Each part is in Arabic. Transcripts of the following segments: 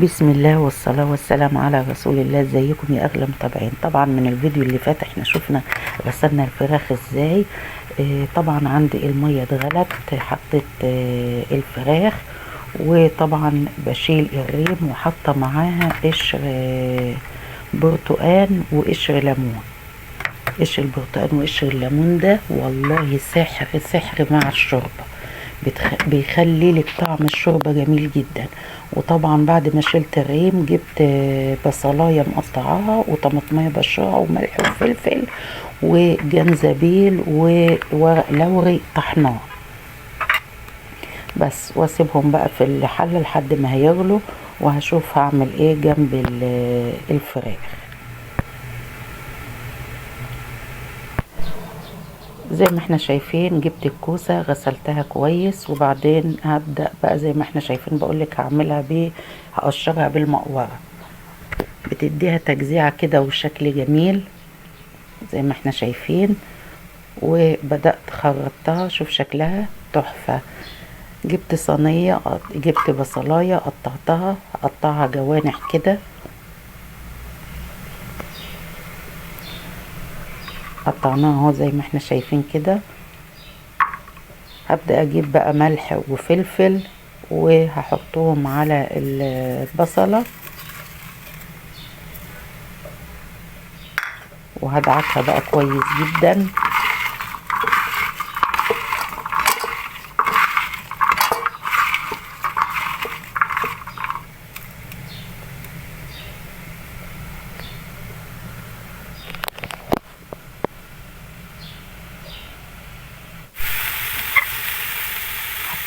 بسم الله والصلاة والسلام على رسول الله. ازيكم يا اغلى متابعين؟ طبعا من الفيديو اللي فات احنا شفنا غسلنا الفراخ ازاي. طبعا عندي المية اتغلت، حطيت الفراخ، وطبعا بشيل الريم وحاطه معاها قشر برتقان وقشر ليمون. قشر البرتقان وقشر الليمون ده والله سحر سحر مع الشوربة، بيخلي لك طعم الشوربة جميل جدا. وطبعا بعد ما شلت الريم جبت بصلاية مقطعاها وطماطمية بشرها وملح وفلفل وجنزبيل وورق لوري طحناه بس، واسيبهم بقى في الحلة لحد ما هيغلوا، وهشوف هعمل ايه جنب الفراخ. زي ما احنا شايفين جبت الكوسة غسلتها كويس، وبعدين هبدأ بقى زي ما احنا شايفين بقولك هعملها هقشرها بالمقورة، بتديها تجزيعة كده وشكل جميل زي ما احنا شايفين. وبدأت خرطتها، شوف شكلها تحفة. جبت صينية، جبت بصلاية قطعتها، قطعها جوانح كده، قطعناها اهو زي ما احنا شايفين كده. هبدأ اجيب بقى ملح وفلفل وهحطهم على البصلة وهدعكها بقى كويس جدا.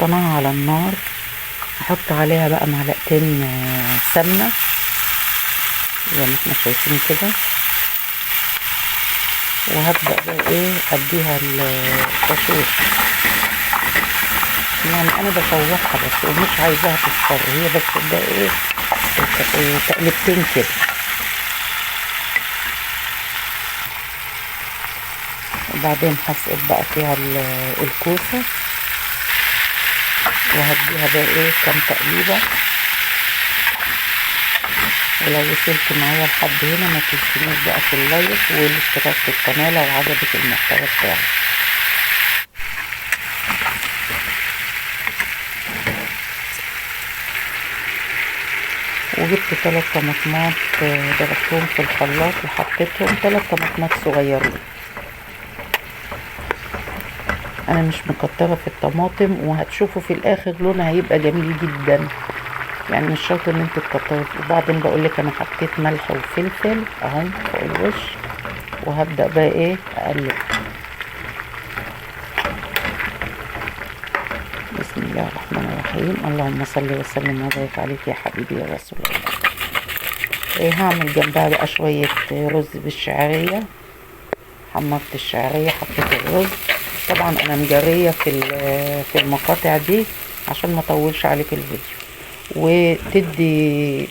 حطيناها على النار، هحط عليها بقى معلقتين سمنة زي ما احنا شايفين كده، وهبدأ بقى ايه اديها التشويح. يعني انا بشوحها بس ومش عايزاها تصفر، هي بس ده ايه تقلبتين كده. وبعدين هسقط بقى فيها الكوسة وهديها بقى ايه كام تقليبة. ولو وصلت معايا لحد هنا ما تنسونيش بقى في اللايك والاشتراك في القناة لو عجبك المحتوى بتاعي. وجبت 3 طماطمات ضربتهم في الخلاط وحطيتهم 3 طماطمات صغيرين. انا مش مكترة في الطماطم، وهتشوفوا في الاخر لونها هيبقى جميل جدا، يعني مش شرط ان انتوا تكتروا. وبعدين بقولك انا حطيت ملح وفلفل اهو فوق الوش، وهبدأ بقى ايه اقلب. بسم الله الرحمن الرحيم. اللهم صل وسلم وبارك عليك يا حبيبي يا رسول الله. هعمل جنبها بقى شوية رز بالشعرية. حمرت الشعرية، حطيت الرز. طبعا انا مجرية في المقاطع دي عشان ما اطولش عليك الفيديو، وتدي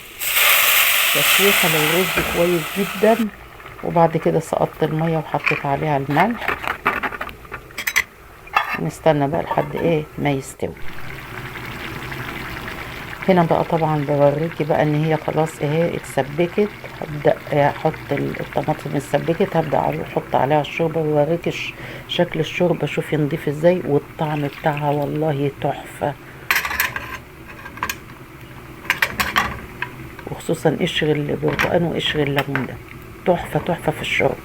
تشويحة للرز كويس جدا. وبعد كده سقطت المية وحطيت عليها الملح، نستنى بقى لحد ايه ما يستوي. هنا بقى طبعا بوريكي بقى ان هي خلاص اهي اتسبكت. هبدأ احط الطماطم اتسبكت، هبدأ احط عليها الشوربة ووريكي شكل الشوربة. شوفي نضيف ازاي، والطعم بتاعها والله تحفة، وخصوصا قشر البرتقان وقشر الليمون ده تحفة تحفة في الشوربة.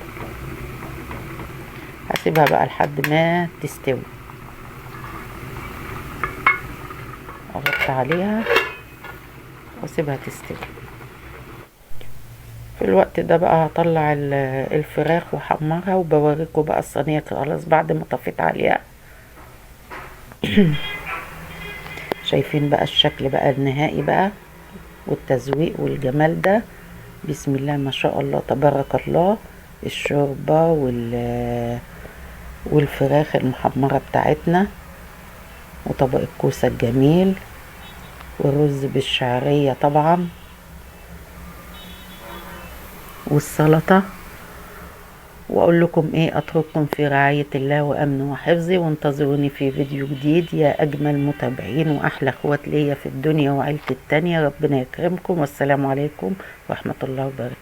هسيبها بقى لحد ما تستوي، اغطي عليها واسيبها تستوي. في الوقت ده بقى هطلع الفراخ واحمرها، وبوريكم بقى الصينية خلاص بعد ما طفيت عليها. شايفين بقى الشكل بقى النهائي بقى والتزويق والجمال ده. بسم الله ما شاء الله تبارك الله. الشوربة والفراخ المحمرة بتاعتنا، وطبق الكوسة الجميل، والرز بالشعرية طبعا، والسلطة، واقول لكم ايه، اترككم في رعاية الله وامنه وحفظه، وانتظروني في فيديو جديد يا اجمل متابعين واحلى اخوات ليا في الدنيا وعيلتي التانية. ربنا يكرمكم، والسلام عليكم ورحمة الله وبركاته.